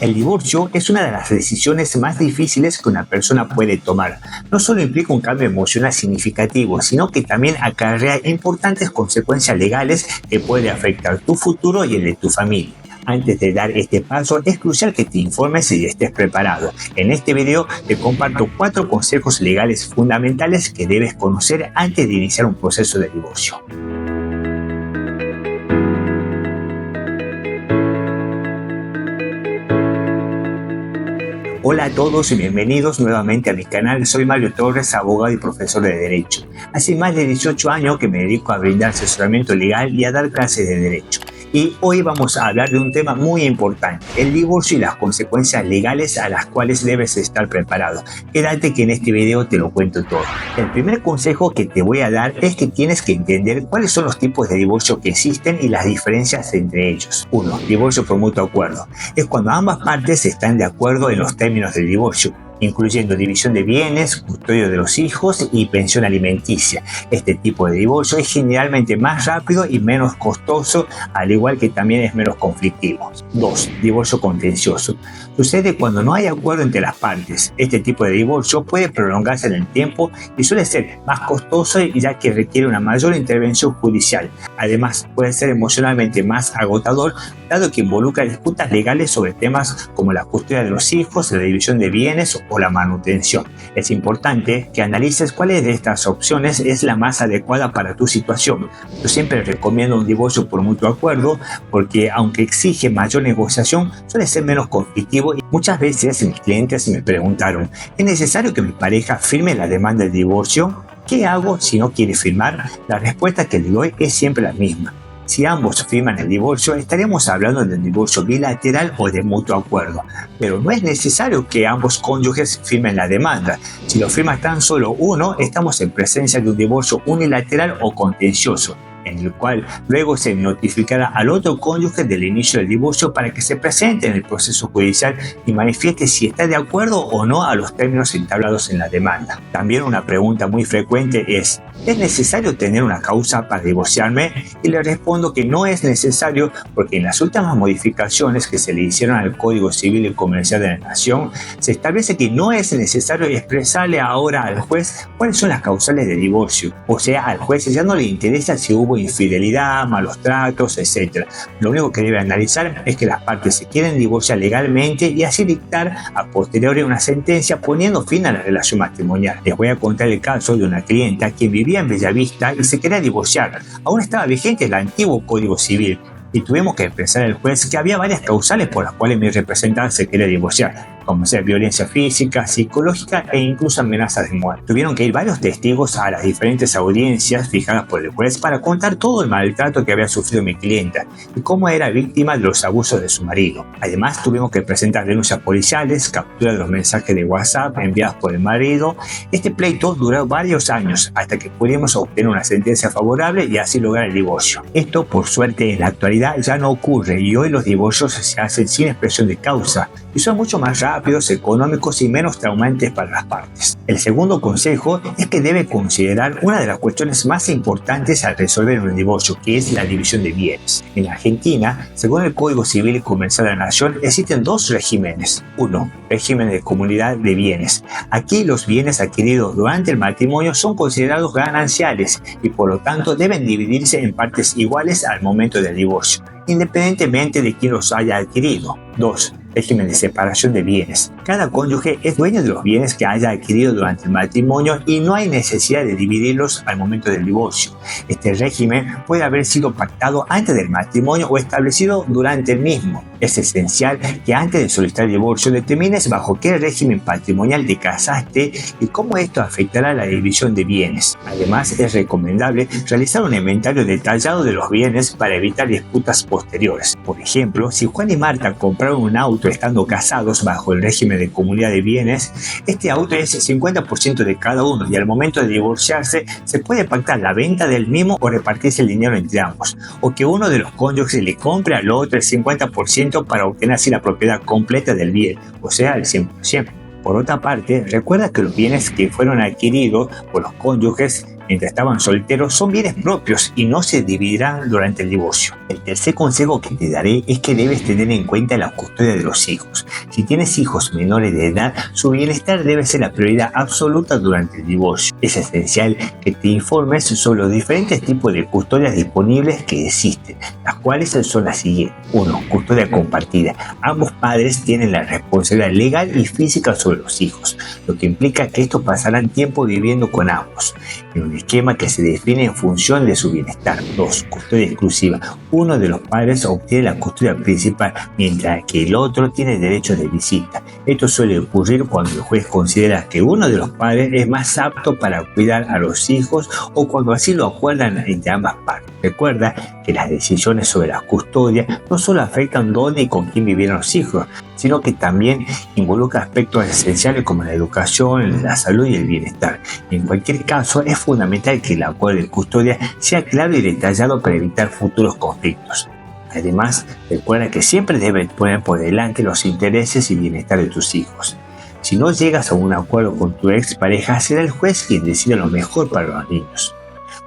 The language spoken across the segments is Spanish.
El divorcio es una de las decisiones más difíciles que una persona puede tomar. No solo implica un cambio emocional significativo, sino que también acarrea importantes consecuencias legales que pueden afectar tu futuro y el de tu familia. Antes de dar este paso, es crucial que te informes y estés preparado. En este video te comparto 4 consejos legales fundamentales que debes conocer antes de iniciar un proceso de divorcio. Hola a todos y bienvenidos nuevamente a mi canal. Soy Mario Torres, abogado y profesor de Derecho. Hace más de 18 años que me dedico a brindar asesoramiento legal y a dar clases de Derecho. Y hoy vamos a hablar de un tema muy importante, el divorcio y las consecuencias legales a las cuales debes estar preparado. Quédate que en este video te lo cuento todo. El primer consejo que te voy a dar es que tienes que entender cuáles son los tipos de divorcio que existen y las diferencias entre ellos. 1. Divorcio por mutuo acuerdo. Es cuando ambas partes están de acuerdo en los términos del divorcio, incluyendo división de bienes, custodio de los hijos y pensión alimenticia. Este tipo de divorcio es generalmente más rápido y menos costoso, al igual que también es menos conflictivo. 2. Divorcio contencioso. Sucede cuando no hay acuerdo entre las partes. Este tipo de divorcio puede prolongarse en el tiempo y suele ser más costoso ya que requiere una mayor intervención judicial. Además, puede ser emocionalmente más agotador, dado que involucra disputas legales sobre temas como la custodia de los hijos, la división de bienes o la manutención. Es importante que analices cuáles de estas opciones es la más adecuada para tu situación. Yo siempre recomiendo un divorcio por mutuo acuerdo porque, aunque exige mayor negociación, suele ser menos conflictivo y muchas veces mis clientes me preguntaron: ¿es necesario que mi pareja firme la demanda de divorcio? ¿Qué hago si no quiere firmar? La respuesta que le doy es siempre la misma. Si ambos firman el divorcio, estaríamos hablando de un divorcio bilateral o de mutuo acuerdo. Pero no es necesario que ambos cónyuges firmen la demanda. Si lo firma tan solo uno, estamos en presencia de un divorcio unilateral o contencioso, en el cual luego se notificará al otro cónyuge del inicio del divorcio para que se presente en el proceso judicial y manifieste si está de acuerdo o no a los términos entablados en la demanda. También una pregunta muy frecuente es: ¿es necesario tener una causa para divorciarme? Y le respondo que no es necesario, porque en las últimas modificaciones que se le hicieron al Código Civil y Comercial de la Nación, se establece que no es necesario expresarle ahora al juez cuáles son las causales de divorcio. O sea, al juez ya no le interesa si hubo infidelidad, malos tratos, etc. Lo único que debe analizar es que las partes se quieren divorciar legalmente y así dictar a posteriori una sentencia poniendo fin a la relación matrimonial. Les voy a contar el caso de una clienta quien vivía en Bellavista y se quería divorciar. Aún estaba vigente el antiguo Código Civil y tuvimos que expresar al juez que había varias causales por las cuales mi representante se quería divorciar, como ser violencia física, psicológica e incluso amenazas de muerte. Tuvieron que ir varios testigos a las diferentes audiencias fijadas por el juez para contar todo el maltrato que había sufrido mi clienta y cómo era víctima de los abusos de su marido. Además, tuvimos que presentar denuncias policiales, captura de los mensajes de WhatsApp enviados por el marido. Este pleito duró varios años hasta que pudimos obtener una sentencia favorable y así lograr el divorcio. Esto, por suerte, en la actualidad ya no ocurre y hoy los divorcios se hacen sin expresión de causa y son mucho más rápidos, económicos y menos traumantes para las partes. El segundo consejo es que debe considerar una de las cuestiones más importantes al resolver un divorcio, que es la división de bienes. En Argentina, según el Código Civil y Comercial de la Nación, existen 2 regímenes. 1. Régimen de comunidad de bienes. Aquí los bienes adquiridos durante el matrimonio son considerados gananciales y por lo tanto deben dividirse en partes iguales al momento del divorcio, independientemente de quién los haya adquirido. 2. Régimen de separación de bienes. Cada cónyuge es dueño de los bienes que haya adquirido durante el matrimonio y no hay necesidad de dividirlos al momento del divorcio. Este régimen puede haber sido pactado antes del matrimonio o establecido durante el mismo. Es esencial que antes de solicitar el divorcio determines bajo qué régimen patrimonial te casaste y cómo esto afectará la división de bienes. Además, es recomendable realizar un inventario detallado de los bienes para evitar disputas posteriores. Por ejemplo, si Juan y Marta compraron un auto estando casados bajo el régimen de comunidad de bienes, este auto es el 50% de cada uno y al momento de divorciarse se puede pactar la venta del mismo o repartirse el dinero entre ambos, o que uno de los cónyuges le compre al otro el 50% para obtener así la propiedad completa del bien, o sea, el 100%. Por otra parte, recuerda que los bienes que fueron adquiridos por los cónyuges mientras estaban solteros son bienes propios y no se dividirán durante el divorcio. El tercer consejo que te daré es que debes tener en cuenta la custodia de los hijos. Si tienes hijos menores de edad, su bienestar debe ser la prioridad absoluta durante el divorcio. Es esencial que te informes sobre los diferentes tipos de custodias disponibles que existen, las cuales son las siguientes. 1. Custodia compartida. Ambos padres tienen la responsabilidad legal y física sobre los hijos, lo que implica que estos pasarán tiempo viviendo con ambos, en un esquema que se define en función de su bienestar. 2. Custodia exclusiva. Uno de los padres obtiene la custodia principal, mientras que el otro tiene derecho de visita. Esto suele ocurrir cuando el juez considera que uno de los padres es más apto para cuidar a los hijos o cuando así lo acuerdan entre ambas partes. Recuerda que las decisiones sobre la custodia no solo afectan dónde y con quién vivieron los hijos, sino que también involucra aspectos esenciales como la educación, la salud y el bienestar. En cualquier caso, es fundamental que el acuerdo de custodia sea claro y detallado para evitar futuros conflictos. Además, recuerda que siempre debes poner por delante los intereses y bienestar de tus hijos. Si no llegas a un acuerdo con tu expareja, será el juez quien decida lo mejor para los niños.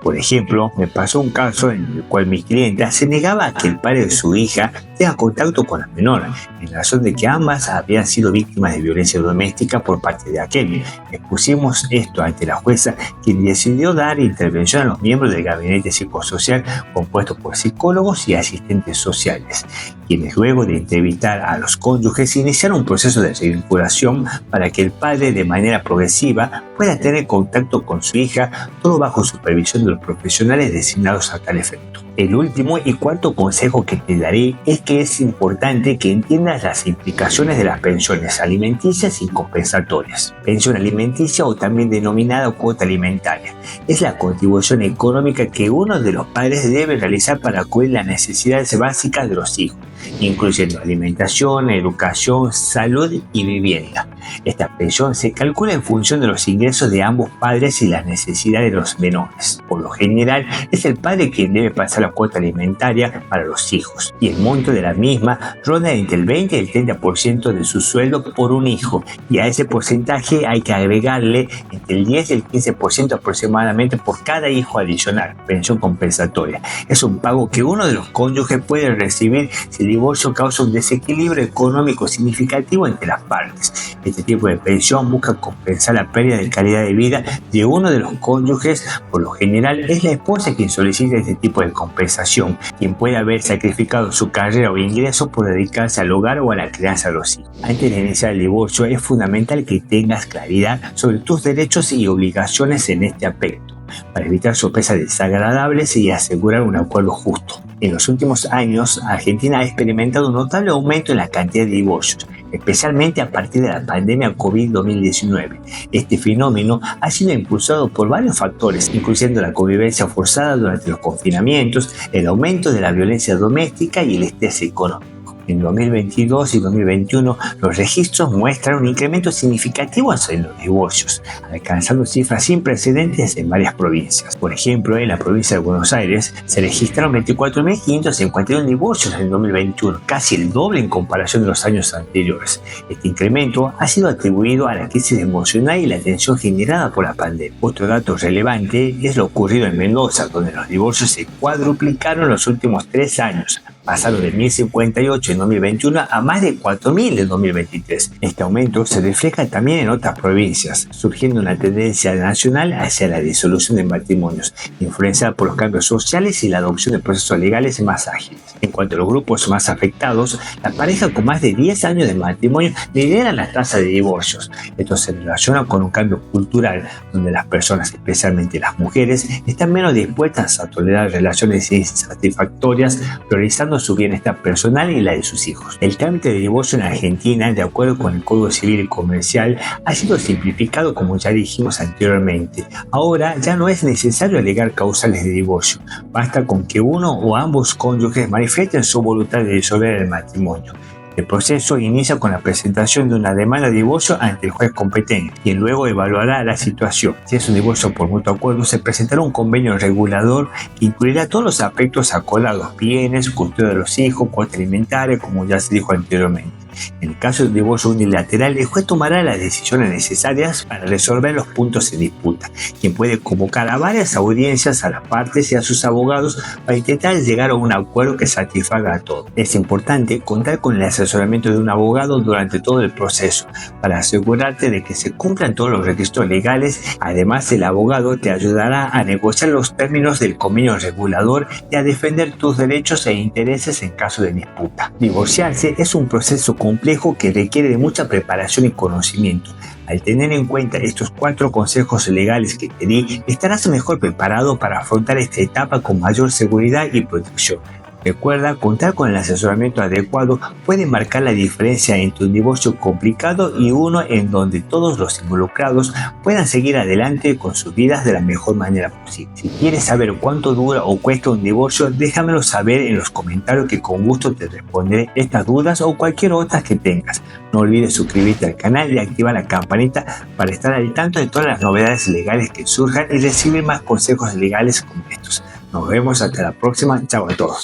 Por ejemplo, me pasó un caso en el cual mi clienta se negaba a que el padre de su hija tenga contacto con la menor, en razón de que ambas habían sido víctimas de violencia doméstica por parte de aquel. Expusimos esto ante la jueza, quien decidió dar intervención a los miembros del gabinete psicosocial compuesto por psicólogos y asistentes sociales, quienes luego de entrevistar a los cónyuges iniciaron un proceso de revinculación para que el padre de manera progresiva pueda tener contacto con su hija, todo bajo supervisión de los profesionales designados a tal efecto. El último y cuarto consejo que te daré es que es importante que entiendas las implicaciones de las pensiones alimenticias y compensatorias. Pensión alimenticia, o también denominada cuota alimentaria, es la contribución económica que uno de los padres debe realizar para cubrir las necesidades básicas de los hijos, incluyendo alimentación, educación, salud y vivienda. Esta pensión se calcula en función de los ingresos de ambos padres y las necesidades de los menores. Por lo general, es el padre quien debe pasar la cuota alimentaria para los hijos, y el monto de la misma ronda entre el 20 y el 30% de su sueldo por un hijo, y a ese porcentaje hay que agregarle entre el 10 y el 15% aproximadamente por cada hijo adicional. Pensión compensatoria es un pago que uno de los cónyuges puede recibir si el divorcio causa un desequilibrio económico significativo entre las partes. Este tipo de pensión busca compensar la pérdida de calidad de vida de uno de los cónyuges. Por lo general es la esposa quien solicita este tipo de compensación, quien puede haber sacrificado su carrera o ingreso por dedicarse al hogar o a la crianza de los hijos. Antes de iniciar el divorcio es fundamental que tengas claridad sobre tus derechos y obligaciones en este aspecto, para evitar sorpresas desagradables y asegurar un acuerdo justo. En los últimos años, Argentina ha experimentado un notable aumento en la cantidad de divorcios, especialmente a partir de la pandemia COVID-19. Este fenómeno ha sido impulsado por varios factores, incluyendo la convivencia forzada durante los confinamientos, el aumento de la violencia doméstica y el estrés económico. En 2022 y 2021, los registros muestran un incremento significativo en los divorcios, alcanzando cifras sin precedentes en varias provincias. Por ejemplo, en la provincia de Buenos Aires se registraron 24.551 divorcios en 2021, casi el doble en comparación de los años anteriores. Este incremento ha sido atribuido a la crisis emocional y la tensión generada por la pandemia. Otro dato relevante es lo ocurrido en Mendoza, donde los divorcios se cuadruplicaron en los últimos 3 años. Pasaron de 1.058 en 2021 a más de 4.000 en 2023. Este aumento se refleja también en otras provincias, surgiendo una tendencia nacional hacia la disolución de matrimonios, influenciada por los cambios sociales y la adopción de procesos legales más ágiles. En cuanto a los grupos más afectados, las parejas con más de 10 años de matrimonio lideran las tasas de divorcios. Esto se relaciona con un cambio cultural, donde las personas, especialmente las mujeres, están menos dispuestas a tolerar relaciones insatisfactorias, priorizando su bienestar personal y la de sus hijos. El trámite de divorcio en Argentina, de acuerdo con el Código Civil y Comercial, ha sido simplificado, como ya dijimos anteriormente. Ahora ya no es necesario alegar causales de divorcio. Basta con que uno o ambos cónyuges manifiesten su voluntad de disolver el matrimonio. El proceso inicia con la presentación de una demanda de divorcio ante el juez competente, quien luego evaluará la situación. Si es un divorcio por mutuo acuerdo, se presentará un convenio regulador que incluirá todos los aspectos acordados: bienes, custodia de los hijos, cuota alimentaria, como ya se dijo anteriormente. En el caso de un divorcio unilateral, el juez tomará las decisiones necesarias para resolver los puntos en disputa, quien puede convocar a varias audiencias a las partes y a sus abogados para intentar llegar a un acuerdo que satisfaga a todos. Es importante contar con el asesoramiento de un abogado durante todo el proceso para asegurarte de que se cumplan todos los requisitos legales. Además, el abogado te ayudará a negociar los términos del convenio regulador y a defender tus derechos e intereses en caso de disputa. Divorciarse es un proceso complejo que requiere de mucha preparación y conocimiento. Al tener en cuenta estos 4 consejos legales que te di, estarás mejor preparado para afrontar esta etapa con mayor seguridad y protección. Recuerda, contar con el asesoramiento adecuado puede marcar la diferencia entre un divorcio complicado y uno en donde todos los involucrados puedan seguir adelante con sus vidas de la mejor manera posible. Si quieres saber cuánto dura o cuesta un divorcio, déjamelo saber en los comentarios que con gusto te responderé estas dudas o cualquier otra que tengas. No olvides suscribirte al canal y activar la campanita para estar al tanto de todas las novedades legales que surjan y recibir más consejos legales como estos. Nos vemos hasta la próxima. Chao a todos.